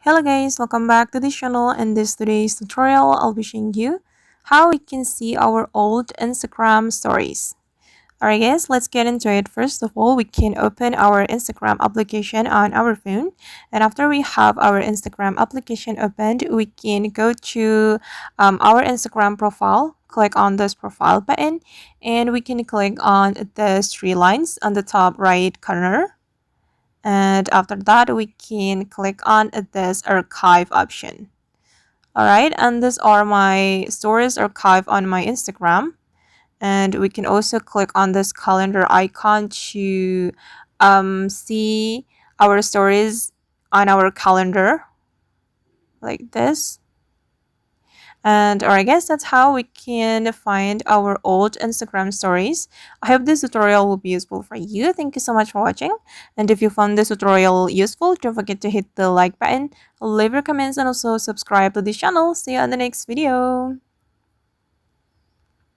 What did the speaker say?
Hello guys, welcome back to the channel. In this today's tutorial, I'll be showing you how we can see our old Instagram stories. Alright guys, let's get into it. First of all, we can open our Instagram application on our phone. And after we have our Instagram application opened, we can go to our Instagram profile, click on this profile button, and we can click on the three lines on the top right corner, and after that we can click on this archive option. All right, and these are my stories archive on my Instagram, and we can also click on this calendar icon to see our stories on our calendar like this. And or I guess that's how we can find our old Instagram stories. I hope this tutorial will be useful for you. Thank you so much for watching. And if you found this tutorial useful, don't forget to hit the like button, leave your comments, and also subscribe to the channel. See you on the next video.